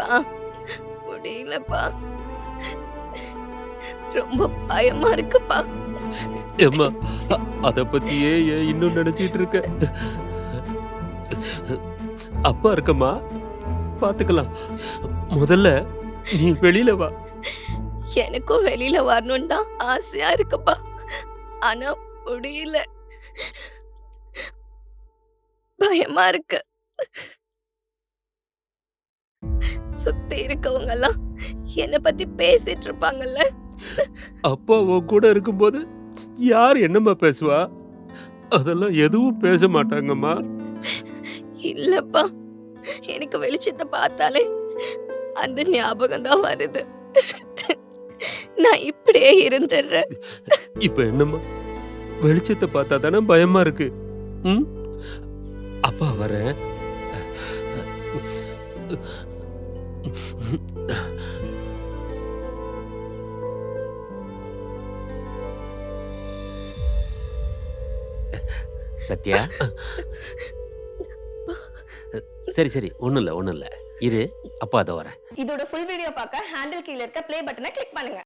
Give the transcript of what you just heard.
பா முடியலப்பா. ரொம்ப பயமா இருக்குப்பா. ஏம்மா, அத பத்தியே ஏன் இன்னும் நினைச்சிட்டு இருக்க? அப்பா இருக்கம்மா, பாத்துக்கலாம். முதல்ல நீ வெளியில வா. எனக்கும் வெளியில வரணும்னு தான் ஆசையா இருக்குப்பா. ஆனா முடியல. பயமா இருக்கு. சுத்தி இருக்கவங்க எல்லாம் என்ன பத்தி பேசிட்டு இருப்பாங்கல்ல. அப்பா உன் கூட இருக்கும்போது யார் என்னம்மா பேசுவா? அதெல்லாம் எதுவும் பேச மாட்டாங்கம்மா. இல்லப்பா, எனக்கு வெளிச்சத்த பார்த்தாலே அந்த ஞாபகம் தான் வருது. நான் இப்படியே இருந்துடுறேன். இப்ப என்னம்மா? வெளிச்சத்த பார்த்தா தானே பயமா இருக்கு. ம்? அப்பா வரேன். சத்யா, சரி சரி, ஒண்ணும் இல்ல. இரு, அப்பா அதோ வரேன். இதோட ஃபுல் வீடியோ பார்க்க ஹேண்டில் கீழ இருக்க ப்ளே பட்டனை கிளிக் பண்ணுங்க.